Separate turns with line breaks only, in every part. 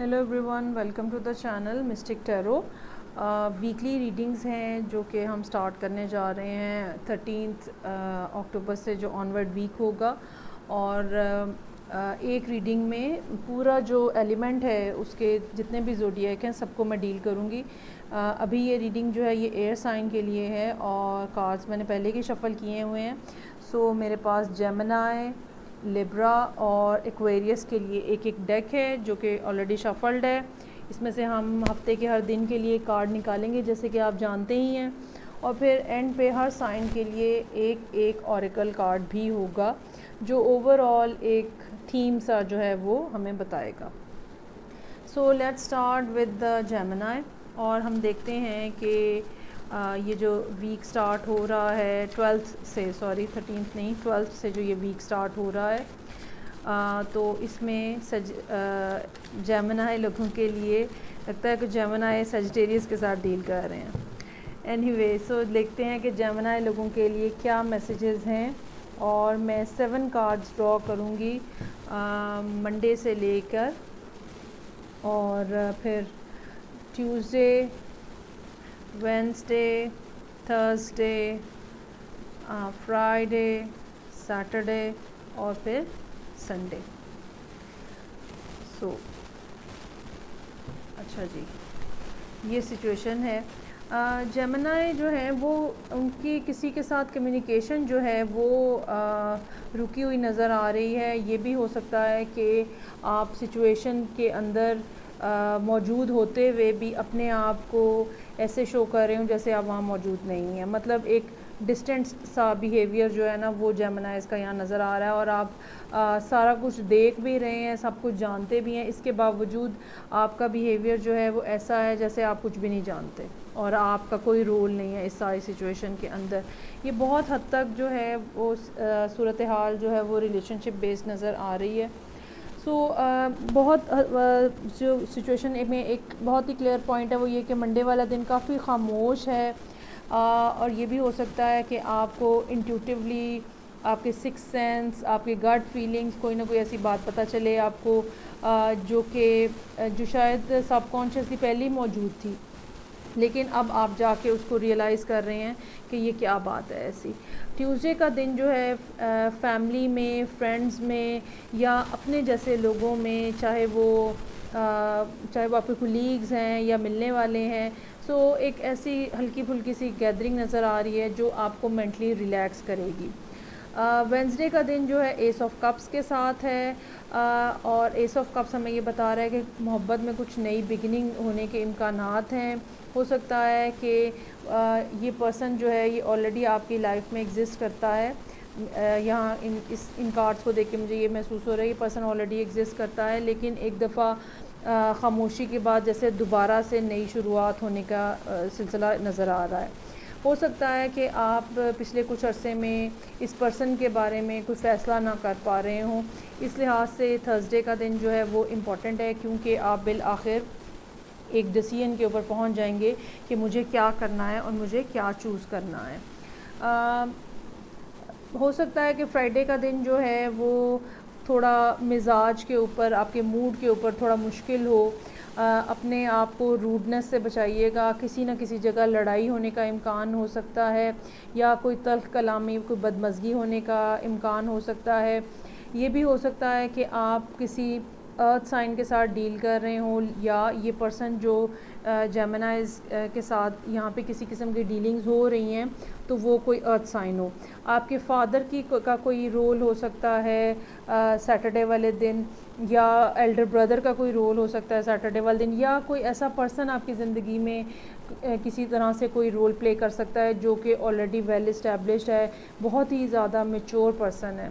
Hello everyone, welcome to the channel mystic tarot. Weekly readings ہیں جو کہ ہم سٹارٹ کرنے جا رہے ہیں 13 اکتوبر سے، جو آنورڈ ویک ہوگا، اور ایک ریڈنگ میں پورا جو ایلیمنٹ ہے اس کے جتنے بھی زوڈیاک ہیں سب کو میں ڈیل کروں گی۔ ابھی یہ ریڈنگ جو ہے یہ ایئر سائن کے لیے ہے، اور کارڈز میں نے پہلے کے شفل کیے ہوئے ہیں۔ سو میرے پاس جیمنائی، لیبرا اور ایکویریس کے لیے ایک ڈیک ہے جو کہ آلریڈی شفلڈ ہے۔ اس میں سے ہم ہفتے کے ہر دن کے لیے کارڈ نکالیں گے جیسے کہ آپ جانتے ہی ہیں، اور پھر اینڈ پہ ہر سائن کے لیے ایک اوریکل کارڈ بھی ہوگا جو اوور آل ایک تھیم سا جو ہے وہ ہمیں بتائے گا۔ So let's start with the Gemini, اور ہم دیکھتے ہیں کہ یہ جو ویک سٹارٹ ہو رہا ہے 13 نہیں 12 سے جو یہ ویک سٹارٹ ہو رہا ہے، تو اس میں جیمنائی لوگوں کے لیے لگتا ہے کہ جیمنائی سیجیٹیریس کے ساتھ ڈیل کر رہے ہیں۔ اینی وے، سو دیکھتے ہیں کہ جیمنائی لوگوں کے لیے کیا میسیجز ہیں، اور میں 7 کارڈز ڈرا کروں گی منڈے سے لے کر، اور پھر Tuesday, Wednesday, Thursday, Friday, Saturday اور پھر سنڈے۔ سو اچھا جی، یہ سچویشن ہے۔ جیمنائی جو ہے وہ ان کی کسی کے ساتھ کمیونیکیشن جو ہے وہ رکی ہوئی نظر آ رہی ہے۔ یہ بھی ہو سکتا ہے کہ آپ سچویشن کے اندر موجود ہوتے ہوئے بھی اپنے آپ کو ایسے شو کر رہے ہوں جیسے آپ وہاں موجود نہیں ہیں، مطلب ایک ڈسٹینٹ سا بیہیویئر جو ہے نا وہ جیمنائیز کا یہاں نظر آ رہا ہے، اور آپ سارا کچھ دیکھ بھی رہے ہیں، سب کچھ جانتے بھی ہیں، اس کے باوجود آپ کا بیہیویئر جو ہے وہ ایسا ہے جیسے آپ کچھ بھی نہیں جانتے اور آپ کا کوئی رول نہیں ہے اس ساری سچویشن کے اندر۔ یہ بہت حد تک جو ہے وہ صورتحال جو ہے وہ ریلیشن شپ بیسڈ نظر آ رہی ہے۔ سو بہت جو سچویشن میں ایک بہت ہی کلیئر پوائنٹ ہے وہ یہ کہ منڈے والا دن کافی خاموش ہے، اور یہ بھی ہو سکتا ہے کہ آپ کو انٹیوٹیولی آپ کے سکس سینس، آپ کے گٹ فیلنگز، کوئی نہ کوئی ایسی بات پتہ چلے آپ کو جو شاید سب کانشیسلی پہلے ہی موجود تھی، لیکن اب آپ جا کے اس کو ریئلائز کر رہے ہیں کہ یہ کیا بات ہے ایسی۔ ٹیوزڈے کا دن جو ہے فیملی میں، فرینڈز میں، یا اپنے جیسے لوگوں میں، چاہے وہ آپ کے کولیگز ہیں یا ملنے والے ہیں، سو ایک ایسی ہلکی پھلکی سی گیدرنگ نظر آ رہی ہے جو آپ کو مینٹلی ریلیکس کرے گی۔ وینسڈے کا دن جو ہے ایس آف کپس کے ساتھ ہے، اور ایس آف کپس ہمیں یہ بتا رہا ہے کہ محبت میں کچھ نئی بگننگ ہونے کے امکانات ہیں۔ ہو سکتا ہے کہ یہ پرسن جو ہے یہ آلریڈی آپ کی لائف میں ایگزسٹ کرتا ہے۔ یہاں ان کارڈز کو دیکھ کے مجھے یہ محسوس ہو رہا ہے کہ پرسن آلریڈی ایگزسٹ کرتا ہے، لیکن ایک دفعہ خاموشی کے بعد جیسے دوبارہ سے نئی شروعات ہونے کا سلسلہ نظر آ رہا ہے۔ ہو سکتا ہے کہ آپ پچھلے کچھ عرصے میں اس پرسن کے بارے میں کوئی فیصلہ نہ کر پا رہے ہوں، اس لحاظ سے تھرسڈے کا دن جو ہے وہ امپورٹنٹ ہے، کیونکہ آپ بالآخر ایک ڈیسیژن کے اوپر پہنچ جائیں گے کہ مجھے کیا کرنا ہے اور مجھے کیا چوز کرنا ہے۔ ہو سکتا ہے کہ فرائیڈے کا دن جو ہے وہ تھوڑا مزاج کے اوپر، آپ کے موڈ کے اوپر تھوڑا مشکل ہو۔ اپنے آپ کو روڈنس سے بچائیے گا، کسی نہ کسی جگہ لڑائی ہونے کا امکان ہو سکتا ہے، یا کوئی تلخ کلامی، کوئی بدمزگی ہونے کا امکان ہو سکتا ہے۔ یہ بھی ہو سکتا ہے کہ آپ کسی ارتھ سائن کے ساتھ ڈیل کر رہے ہوں، یا یہ پرسن جو جیمنائز کے ساتھ یہاں پہ کسی قسم کی ڈیلنگز ہو رہی ہیں تو وہ کوئی ارتھ سائن ہو۔ آپ کے فادر کا کوئی رول ہو سکتا ہے سیٹرڈے والے دن، یا ایلڈر بردر کا کوئی رول ہو سکتا ہے سیٹرڈے والے دن، یا کوئی ایسا پرسن آپ کی زندگی میں کسی طرح سے کوئی رول پلے کر سکتا ہے جو کہ آلریڈی ویل اسٹیبلشڈ ہے، بہت ہی زیادہ میچور پرسن ہے۔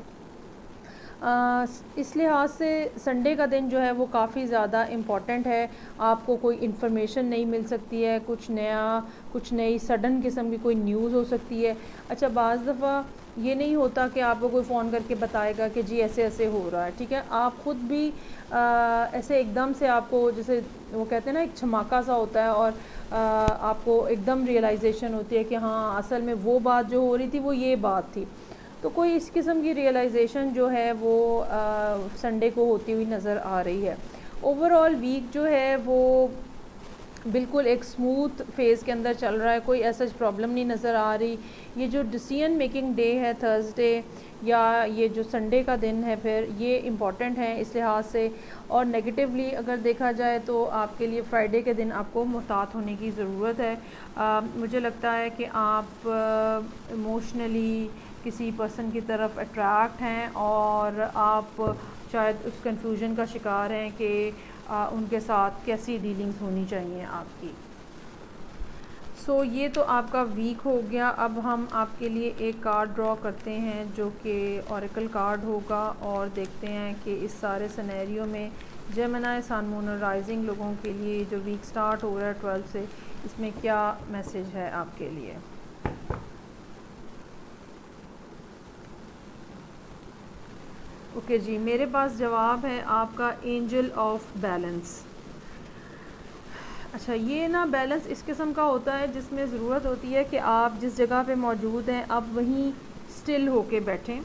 اس لحاظ سے سنڈے کا دن جو ہے وہ کافی زیادہ امپورٹنٹ ہے۔ آپ کو کوئی انفارمیشن نہیں مل سکتی ہے، کچھ نئی سڈن قسم کی کوئی نیوز ہو سکتی ہے۔ اچھا، بعض دفعہ یہ نہیں ہوتا کہ آپ کو کوئی فون کر کے بتائے گا کہ جی ایسے ایسے ہو رہا ہے، ٹھیک ہے، آپ خود بھی ایسے ایک دم سے آپ کو، جیسے وہ کہتے ہیں نا ایک چھماکا سا ہوتا ہے، اور آپ کو ایک دم ریئلائزیشن ہوتی ہے کہ ہاں اصل میں وہ بات جو ہو رہی تھی وہ یہ بات تھی۔ تو کوئی اس قسم کی ریئلائزیشن جو ہے وہ سنڈے کو ہوتی ہوئی نظر آ رہی ہے۔ اوور آل ویک جو ہے وہ بالکل ایک سموتھ فیز کے اندر چل رہا ہے، کوئی ایسا پرابلم نہیں نظر آ رہی. یہ جو ڈیسیژن میکنگ ڈے ہے تھرسڈے یا یہ جو سنڈے کا دن ہے پھر یہ امپورٹنٹ ہے اس لحاظ سے. اور نیگیٹیولی اگر دیکھا جائے تو آپ کے لیے فرائیڈے کے دن آپ کو محتاط ہونے کی ضرورت ہے. مجھے لگتا ہے کہ آپ ایموشنلی کسی پرسن کی طرف اٹریکٹ ہیں اور آپ شاید اس کنفیوژن کا شکار ہیں کہ ان کے ساتھ کیسی ڈیلنگز ہونی چاہیے آپ کی. سو یہ تو آپ کا ویک ہو گیا. اب ہم آپ کے لیے ایک کارڈ ڈرا کرتے ہیں جو کہ اوریکل کارڈ ہوگا اور دیکھتے ہیں کہ اس سارے سینیریو میں جیمنائی سن مون اور رائزنگ لوگوں کے لیے جو ویک سٹارٹ ہو رہا ہے 12 سے اس میں کیا میسج ہے آپ کے لیے. اوکے جی، میرے پاس جواب ہے آپ کا اینجل آف بیلنس. اچھا، یہ نا بیلنس اس قسم کا ہوتا ہے جس میں ضرورت ہوتی ہے کہ آپ جس جگہ پہ موجود ہیں آپ وہیں سٹل ہو کے بیٹھیں.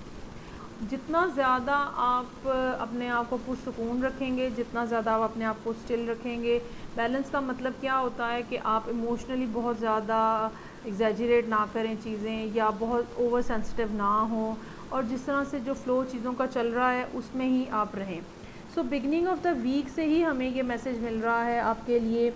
جتنا زیادہ آپ اپنے آپ کو پرسکون رکھیں گے، جتنا زیادہ آپ اپنے آپ کو سٹل رکھیں گے. بیلنس کا مطلب کیا ہوتا ہے کہ آپ ایموشنلی بہت زیادہ ایگزیجریٹ نہ کریں چیزیں یا بہت اوور سینسٹیو نہ ہوں اور جس طرح سے جو فلو چیزوں کا چل رہا ہے اس میں ہی آپ رہیں. سو بگننگ آف دا ویک سے ہی ہمیں یہ میسج مل رہا ہے آپ کے لیے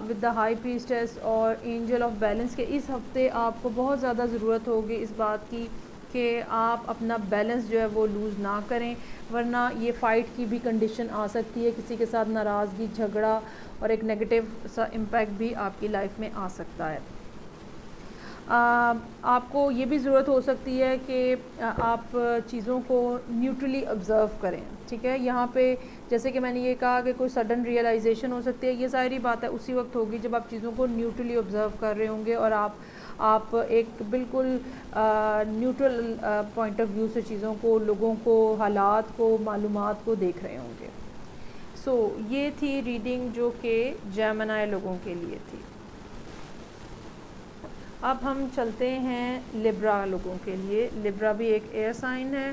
ود دا ہائی پریسٹس اور اینجل آف بیلنس کے اس ہفتے آپ کو بہت زیادہ ضرورت ہوگی اس بات کی کہ آپ اپنا بیلنس جو ہے وہ لوز نہ کریں، ورنہ یہ فائٹ کی بھی کنڈیشن آ سکتی ہے. کسی کے ساتھ ناراضگی، جھگڑا اور ایک نیگیٹو سا امپیکٹ بھی آپ کی لائف میں آ سکتا ہے. آپ کو یہ بھی ضرورت ہو سکتی ہے کہ آپ چیزوں کو نیوٹرلی آبزرو کریں. ٹھیک ہے، یہاں پہ جیسے کہ میں نے یہ کہا کہ کوئی سڈن ریئلائزیشن ہو سکتی ہے، یہ ظاہری بات ہے اسی وقت ہوگی جب آپ چیزوں کو نیوٹرلی آبزرو کر رہے ہوں گے اور آپ ایک بالکل نیوٹرل پوائنٹ آف ویو سے چیزوں کو، لوگوں کو، حالات کو، معلومات کو دیکھ رہے ہوں گے. سو یہ تھی ریڈنگ جو کہ جیمنائی لوگوں کے لیے تھی. اب ہم چلتے ہیں لیبرا لوگوں کے لیے. لیبرا بھی ایک ایئر سائن ہے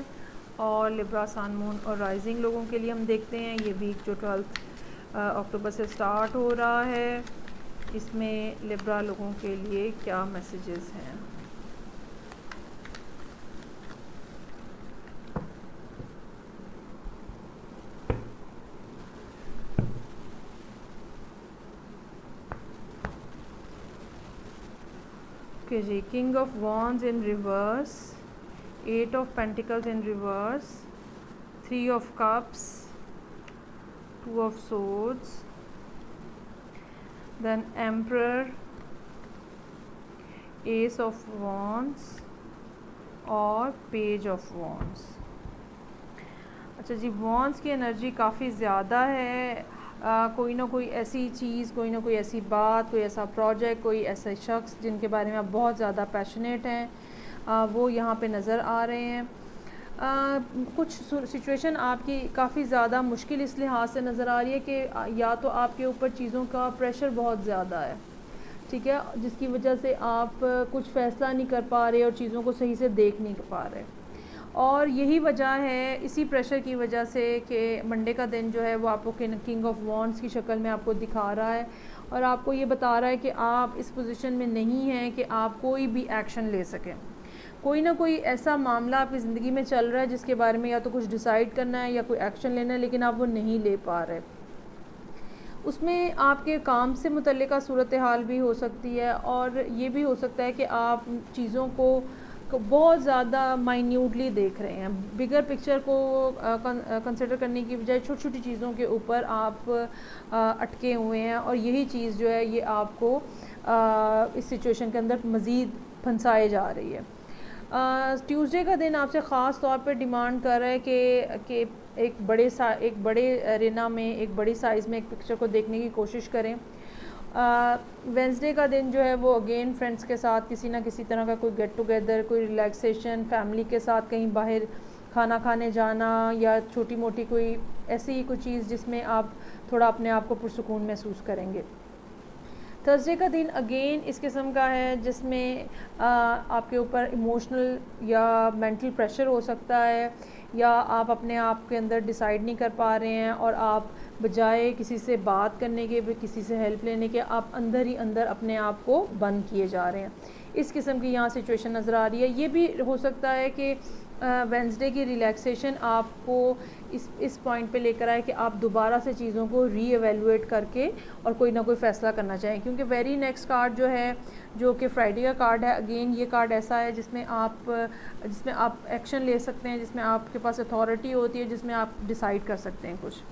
اور لیبرا سن مون اور رائزنگ لوگوں کے لیے ہم دیکھتے ہیں یہ ویک جو 12 اکتوبر سے سٹارٹ ہو رہا ہے اس میں لیبرا لوگوں کے لیے کیا میسیجز ہیں. اوکے جی، king of wands in reverse, 8 of pentacles in reverse, 3 of cups, 2 of swords, then emperor, ace of wands اور پیج آف وانز. اچھا جی، وانز کی انرجی کافی زیادہ ہے. کوئی نہ کوئی ایسی چیز، کوئی نہ کوئی ایسی بات، کوئی ایسا پروجیکٹ، کوئی ایسے شخص جن کے بارے میں آپ بہت زیادہ پیشنیٹ ہیں وہ یہاں پہ نظر آ رہے ہیں. کچھ سچویشن آپ کی کافی زیادہ مشکل اس لحاظ سے نظر آ رہی ہے کہ یا تو آپ کے اوپر چیزوں کا پریشر بہت زیادہ ہے، ٹھیک ہے، جس کی وجہ سے آپ کچھ فیصلہ نہیں کر پا رہے اور چیزوں کو صحیح سے دیکھ نہیں پا رہے. اور یہی وجہ ہے اسی پریشر کی وجہ سے کہ منڈے کا دن جو ہے وہ آپ کو کنگ آف وانڈس کی شکل میں آپ کو دکھا رہا ہے اور آپ کو یہ بتا رہا ہے کہ آپ اس پوزیشن میں نہیں ہیں کہ آپ کوئی بھی ایکشن لے سکیں. کوئی نہ کوئی ایسا معاملہ آپ کی زندگی میں چل رہا ہے جس کے بارے میں یا تو کچھ ڈیسائیڈ کرنا ہے یا کوئی ایکشن لینا ہے لیکن آپ وہ نہیں لے پا رہے. اس میں آپ کے کام سے متعلقہ صورتحال بھی ہو سکتی ہے اور یہ بھی ہو سکتا ہے کہ آپ چیزوں کو بہت زیادہ مائنیوٹلی دیکھ رہے ہیں. بگر پکچر کو کنسیڈر کرنے کی بجائے چھوٹی چھوٹی چیزوں کے اوپر آپ اٹکے ہوئے ہیں اور یہی چیز جو ہے یہ آپ کو اس سچویشن کے اندر مزید پھنسائے جا رہی ہے. ٹیوزڈے کا دن آپ سے خاص طور پہ ڈیمانڈ کر رہا ہے کہ ایک بڑے رینا میں، ایک بڑی سائز میں ایک پکچر کو دیکھنے کی کوشش کریں. وینسڈے کا دن جو ہے وہ اگین فرینڈس کے ساتھ کسی نہ کسی طرح کا کوئی گیٹ ٹوگیدر، کوئی ریلیکسیشن، فیملی کے ساتھ کہیں باہر کھانا کھانے جانا یا چھوٹی موٹی کوئی ایسی کوئی چیز جس میں آپ تھوڑا اپنے آپ کو پرسکون محسوس کریں گے. تھرسڈے کا دن اگین اس قسم کا ہے جس میں آپ کے اوپر ایموشنل یا مینٹل پریشر ہو سکتا ہے یا آپ اپنے آپ کے اندر ڈیسائیڈ نہیں کر پا رہے ہیں اور آپ بجائے کسی سے بات کرنے کے، کسی سے ہیلپ لینے کے، آپ اندر ہی اندر اپنے آپ کو بند کیے جا رہے ہیں. اس قسم کی یہاں سچویشن نظر آ رہی ہے. یہ بھی ہو سکتا ہے کہ وینسڈے کی ریلیکسیشن آپ کو اس پوائنٹ پہ لے کر آئے کہ آپ دوبارہ سے چیزوں کو ری ایویلویٹ کر کے اور کوئی نہ کوئی فیصلہ کرنا چاہیں. کیونکہ ویری نیکسٹ کارڈ جو ہے، جو کہ فرائیڈے کا کارڈ ہے، اگین یہ کارڈ ایسا ہے جس میں آپ ایکشن لے سکتے ہیں، جس میں آپ کے پاس اتھارٹی ہوتی ہے، جس میں آپ ڈیسائیڈ کر سکتے ہیں کچھ.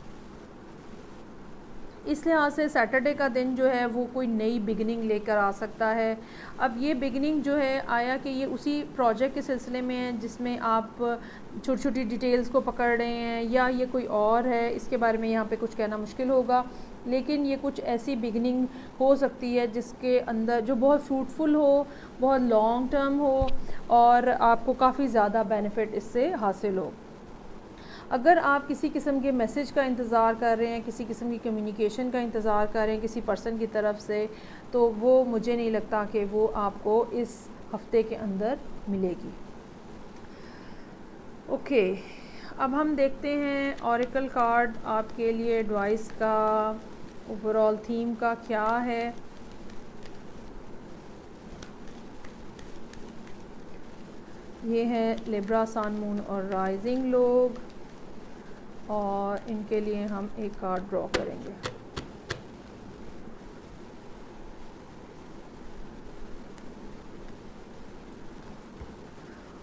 اس لحاظ سے سیٹرڈے کا دن جو ہے وہ کوئی نئی بگننگ لے کر آ سکتا ہے. اب یہ بگننگ جو ہے آیا کہ یہ اسی پروجیکٹ کے سلسلے میں ہے جس میں آپ چھوٹی چھوٹی ڈیٹیلز کو پکڑ رہے ہیں، یا یہ کوئی اور ہے، اس کے بارے میں یہاں پہ کچھ کہنا مشکل ہوگا. لیکن یہ کچھ ایسی بگننگ ہو سکتی ہے جس کے اندر جو بہت فروٹفل ہو، بہت لانگ ٹرم ہو، اور آپ کو کافی زیادہ بینیفٹ اس سے حاصل ہو. اگر آپ کسی قسم کے میسج کا انتظار کر رہے ہیں، کسی قسم کی کمیونیکیشن کا انتظار کر رہے ہیں کسی پرسن کی طرف سے، تو وہ مجھے نہیں لگتا کہ وہ آپ کو اس ہفتے کے اندر ملے گی. اوکے، اب ہم دیکھتے ہیں اوریکل کارڈ آپ کے لیے ایڈوائس کا اوور آل تھیم کا کیا ہے. یہ ہے لیبرا، سن، مون اور رائزنگ لوگ، اور ان کے لیے ہم ایک کارڈ ڈرا کریں گے.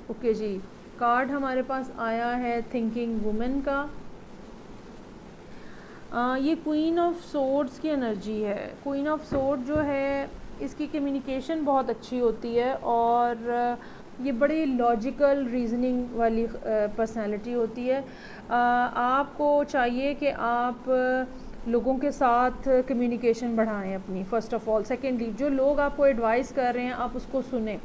اوکے جی، کارڈ ہمارے پاس آیا ہے تھنکنگ وومن کا. یہ کوئین آف سورڈز کی انرجی ہے. کوئین آف سورڈ جو ہے اس کی کمیونیکیشن بہت اچھی ہوتی ہے، اور یہ بڑی لاجیکل ریزننگ والی پرسنالٹی ہوتی ہے. آپ کو چاہیے کہ آپ لوگوں کے ساتھ کمیونیکیشن بڑھائیں اپنی، فرسٹ آف آل. سیکنڈلی، جو لوگ آپ کو ایڈوائس کر رہے ہیں آپ اس کو سنیں.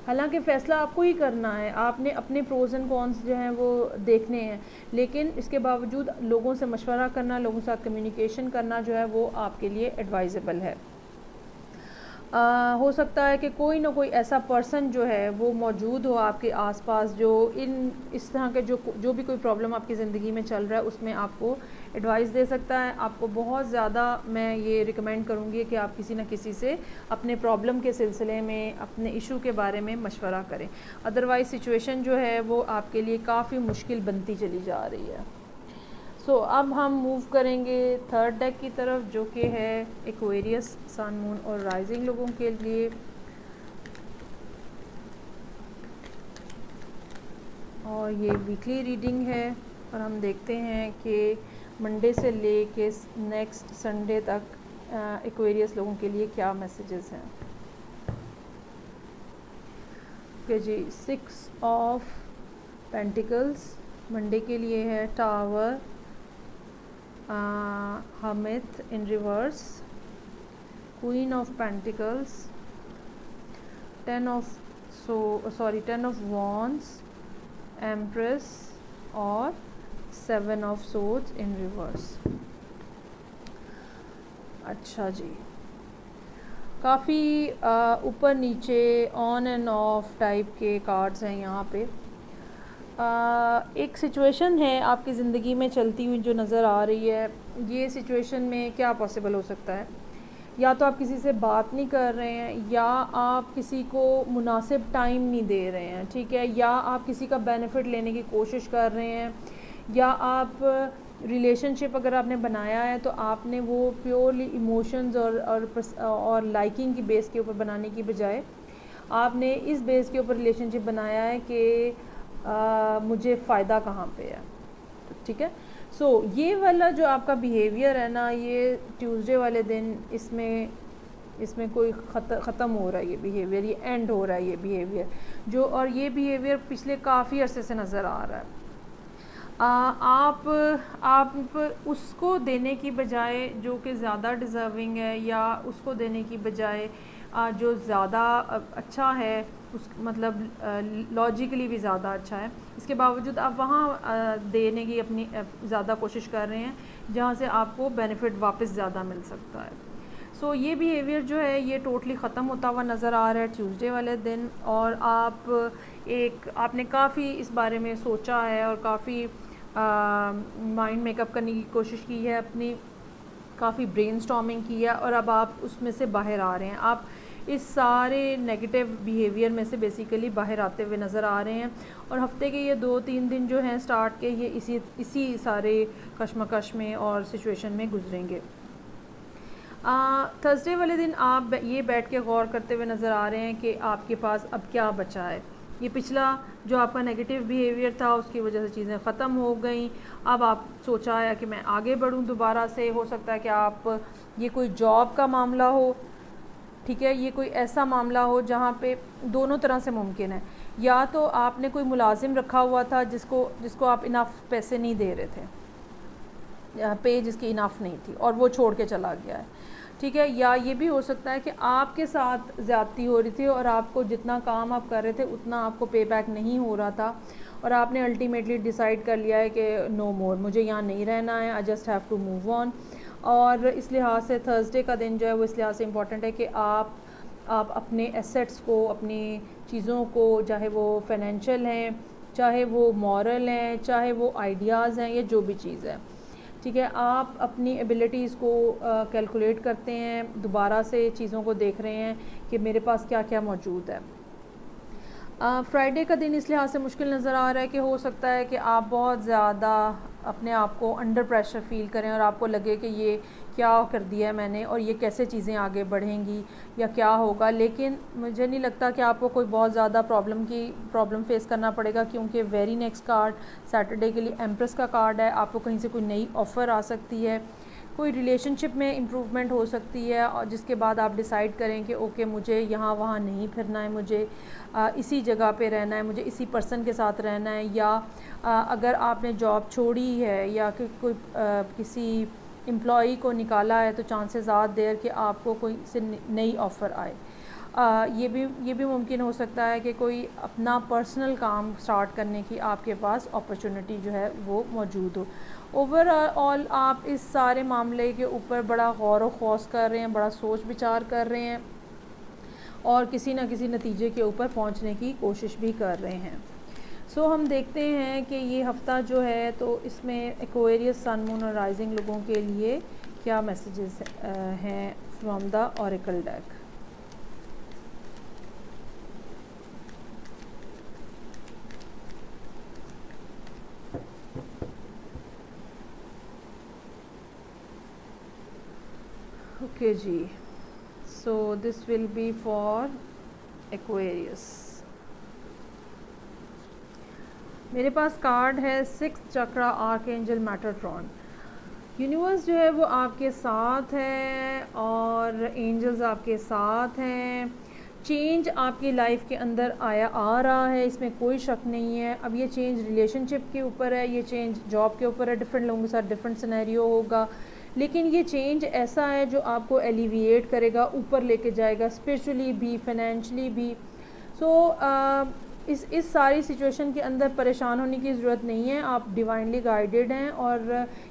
حالانکہ فیصلہ آپ کو ہی کرنا ہے، آپ نے اپنے پروز اینڈ کونس جو ہیں وہ دیکھنے ہیں، لیکن اس کے باوجود لوگوں سے مشورہ کرنا، لوگوں کے ساتھ کمیونیکیشن کرنا جو ہے وہ آپ کے لیے ایڈوائزیبل ہے. ہو سکتا ہے کہ کوئی نہ کوئی ایسا پرسن جو ہے وہ موجود ہو آپ کے آس پاس جو اس طرح کے جو بھی کوئی پرابلم آپ کی زندگی میں چل رہا ہے اس میں آپ کو ایڈوائس دے سکتا ہے. آپ کو بہت زیادہ میں یہ ریکمینڈ کروں گی کہ آپ کسی نہ کسی سے اپنے پرابلم کے سلسلے میں، اپنے ایشو کے بارے میں مشورہ کریں. ادروائز سچویشن جو ہے وہ آپ کے لیے کافی مشکل بنتی چلی جا رہی ہے. سو اب ہم موو کریں گے تھرڈ ڈیک کی طرف، جو کہ ہے ایکویریس، سن، مون اور رائزنگ لوگوں کے لیے. اور یہ ویکلی ریڈنگ ہے، اور ہم دیکھتے ہیں کہ منڈے سے لے کے نیکسٹ سنڈے تک ایکویریس لوگوں کے لیے کیا میسیجز ہیں. کہ جی، 6 آف پینٹیکلز منڈے کے لیے ہے، tower, hermit in reverse, queen of pentacles, 10 of wands, empress, اور 7 آف سورڈز ان ریورس. اچھا جی، کافی اوپر نیچے آن اینڈ آف ٹائپ کے کارڈز ہیں یہاں پہ. ایک سچویشن ہے آپ کی زندگی میں چلتی ہوئی جو نظر آ رہی ہے. یہ سچویشن میں کیا پاسبل ہو سکتا ہے؟ یا تو آپ کسی سے بات نہیں کر رہے ہیں، یا آپ کسی کو مناسب ٹائم نہیں دے رہے ہیں، ٹھیک ہے، یا آپ کسی کا بینیفٹ لینے کی کوشش کر رہے ہیں، یا آپ ریلیشن شپ اگر آپ نے بنایا ہے تو آپ نے وہ پیورلی ایموشنز اور لائکنگ کی بیس کے اوپر بنانے کی بجائے آپ نے اس بیس کے اوپر ریلیشن شپ بنایا ہے کہ مجھے فائدہ کہاں پہ ہے. ٹھیک ہے، سو یہ والا جو آپ کا بیہیویئر ہے نا، یہ ٹیوزڈے والے دن اس میں کوئی ختم ہو رہا ہے. یہ بیہیویئر، یہ اینڈ ہو رہا ہے یہ بیہیویئر جو، اور یہ بیہیویئر پچھلے کافی عرصے سے نظر آ رہا ہے. آپ اس کو دینے کی بجائے جو کہ زیادہ ڈیزرونگ ہے، یا اس کو دینے کی بجائے جو زیادہ اچھا ہے، اس مطلب لاجیکلی بھی زیادہ اچھا ہے، اس کے باوجود آپ وہاں دینے کی اپنی زیادہ کوشش کر رہے ہیں جہاں سے آپ کو بینیفٹ واپس زیادہ مل سکتا ہے. سو یہ بیہیویئر جو ہے یہ ٹوٹلی ختم ہوتا ہوا نظر آ رہا ہے ٹیوزڈے والے دن. اور آپ نے کافی اس بارے میں سوچا ہے اور کافی مائنڈ میک اپ کرنے کی کوشش کی ہے اپنی، کافی برین سٹارمنگ کی ہے، اور اب آپ اس میں سے باہر آ رہے ہیں، آپ اس سارے نیگیٹو بیہیویئر میں سے بیسیکلی باہر آتے ہوئے نظر آ رہے ہیں، اور ہفتے کے یہ 2-3 دن جو ہیں سٹارٹ کے یہ اسی سارے کشمکش میں اور سچویشن میں گزریں گے۔ تھرسڈے والے دن آپ یہ بیٹھ کے غور کرتے ہوئے نظر آ رہے ہیں کہ آپ کے پاس اب کیا بچا ہے، یہ پچھلا جو آپ کا نیگیٹو بیہیویئر تھا اس کی وجہ سے چیزیں ختم ہو گئیں، اب آپ سوچا ہے کہ میں آگے بڑھوں دوبارہ سے، ہو سکتا ہے کہ آپ یہ کوئی جاب کا معاملہ ہو، ٹھیک ہے، یہ کوئی ایسا معاملہ ہو جہاں پہ دونوں طرح سے ممکن ہے، یا تو آپ نے کوئی ملازم رکھا ہوا تھا جس کو آپ انف پیسے نہیں دے رہے تھے، پے جس کی انف نہیں تھی اور وہ چھوڑ کے چلا گیا ہے، ٹھیک ہے، یا یہ بھی ہو سکتا ہے کہ آپ کے ساتھ زیادتی ہو رہی تھی اور آپ کو جتنا کام آپ کر رہے تھے اتنا آپ کو پے بیک نہیں ہو رہا تھا، اور آپ نے الٹیمیٹلی ڈیسائیڈ کر لیا ہے کہ نو مور، مجھے یہاں نہیں رہنا ہے، I just have to move on. اور اس لحاظ سے تھرسڈے کا دن جو ہے وہ اس لحاظ سے امپورٹنٹ ہے کہ آپ اپنے ایسیٹس کو، اپنی چیزوں کو، چاہے وہ فائنینشیل ہیں، چاہے وہ مورل ہیں، چاہے وہ آئیڈیاز ہیں، یا جو بھی چیز ہے، ٹھیک ہے، آپ اپنی ایبیلٹیز کو کیلکولیٹ کرتے ہیں، دوبارہ سے چیزوں کو دیکھ رہے ہیں کہ میرے پاس کیا کیا موجود ہے۔ فرائیڈے کا دن اس لحاظ سے مشکل نظر آ رہا ہے کہ ہو سکتا ہے کہ آپ بہت زیادہ اپنے آپ کو انڈر پریشر فیل کریں اور آپ کو لگے کہ یہ کیا کر دیا ہے میں نے، اور یہ کیسے چیزیں آگے بڑھیں گی یا کیا ہوگا، لیکن مجھے نہیں لگتا کہ آپ کو کوئی بہت زیادہ پرابلم فیس کرنا پڑے گا، کیونکہ ویری نیکسٹ کارڈ سیٹرڈے کے لیے ایمپریس کا کارڈ ہے، آپ کو کہیں سے کوئی نئی آفر آ سکتی ہے، کوئی ریلیشن شپ میں امپروومنٹ ہو سکتی ہے، اور جس کے بعد آپ ڈیسائیڈ کریں کہ اوکے مجھے یہاں وہاں نہیں پھرنا ہے، مجھے اسی جگہ پہ رہنا ہے، مجھے اسی پرسن کے ساتھ رہنا ہے، یا اگر آپ نے جاب چھوڑی ہے یا کہ کوئی کسی امپلائی کو نکالا ہے تو چانسز آر دیر کہ آپ کو کوئی سے نئی آفر آئے۔ یہ بھی ممکن ہو سکتا ہے کہ کوئی اپنا پرسنل کام سٹارٹ کرنے کی آپ کے پاس اپرچونٹی جو ہے وہ موجود ہو۔ اوور آل آپ اس سارے معاملے کے اوپر بڑا غور و خوض کر رہے ہیں، بڑا سوچ بچار کر رہے ہیں، اور کسی نہ کسی نتیجے کے اوپر پہنچنے کی کوشش بھی کر رہے ہیں۔ سو ہم دیکھتے ہیں کہ یہ ہفتہ جو ہے تو اس میں ایکویریس، سن، مون اور رائزنگ لوگوں کے لیے کیا میسیجز ہیں from the oracle deck. Okay جی، so this will be for Aquarius. میرے پاس کارڈ ہے 6 chakra archangel Metatron. Universe جو ہے وہ آپ کے ساتھ ہے اور اینجلز آپ کے ساتھ ہیں، چینج آپ کی لائف کے اندر آ رہا ہے، اس میں کوئی شک نہیں ہے۔ اب یہ چینج ریلیشن شپ کے اوپر ہے، یہ چینج جاب کے اوپر ہے، ڈفرینٹ لوگوں کے ساتھ ڈفرینٹ سینیریو ہوگا، لیکن یہ چینج ایسا ہے جو آپ کو ایلیویٹ کرے گا، اوپر لے کے جائے گا، اسپرچولی بھی، فائنینشلی بھی۔ سو اس ساری سچویشن کے اندر پریشان ہونے کی ضرورت نہیں ہے، آپ ڈیوائنلی گائیڈڈ ہیں، اور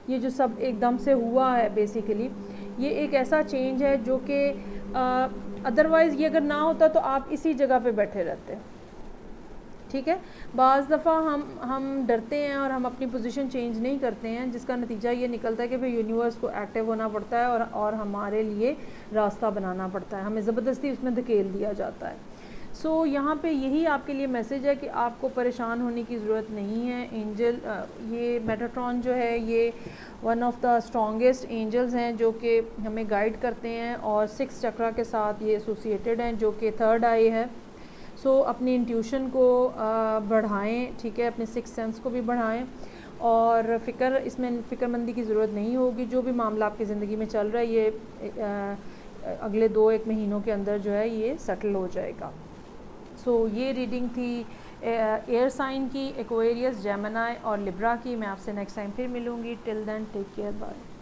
یہ جو سب ایک دم سے ہوا ہے بیسیکلی یہ ایک ایسا چینج ہے جو کہ ادروائز یہ اگر نہ ہوتا تو آپ اسی جگہ پہ بیٹھے رہتے، ٹھیک ہے۔ بعض دفعہ ہم ڈرتے ہیں اور ہم اپنی پوزیشن چینج نہیں کرتے ہیں، جس کا نتیجہ یہ نکلتا ہے کہ پھر یونیورس کو ایکٹیو ہونا پڑتا ہے اور ہمارے لیے راستہ بنانا پڑتا ہے، ہمیں زبردستی اس میں دھکیل دیا جاتا ہے۔ سو یہاں پہ یہی آپ کے لیے میسیج ہے کہ آپ کو پریشان ہونے کی ضرورت نہیں ہے۔ اینجل یہ میٹاٹرون جو ہے یہ one of the strongest angels ہیں جو کہ ہمیں گائیڈ کرتے ہیں، اور 6 چکرا کے ساتھ یہ ایسوسیٹیڈ ہیں جو کہ تھرڈ آئی ہے۔ سو اپنی انٹیوشن کو بڑھائیں، ٹھیک ہے، اپنے 6 سینس کو بھی بڑھائیں، اور اس میں فکر مندی کی ضرورت نہیں ہوگی۔ جو بھی معاملہ آپ کی زندگی میں چل رہا ہے یہ اگلے 2-1 مہینوں کے اندر جو ہے یہ سیٹل ہو جائے گا۔ سو یہ ریڈنگ تھی ایئر سائن کی، ایکویریس، جیمنائی اور لبرا کی۔ میں آپ سے نیکسٹ ٹائم پھر ملوں گی، ٹل دین ٹیک کیئر، بائے۔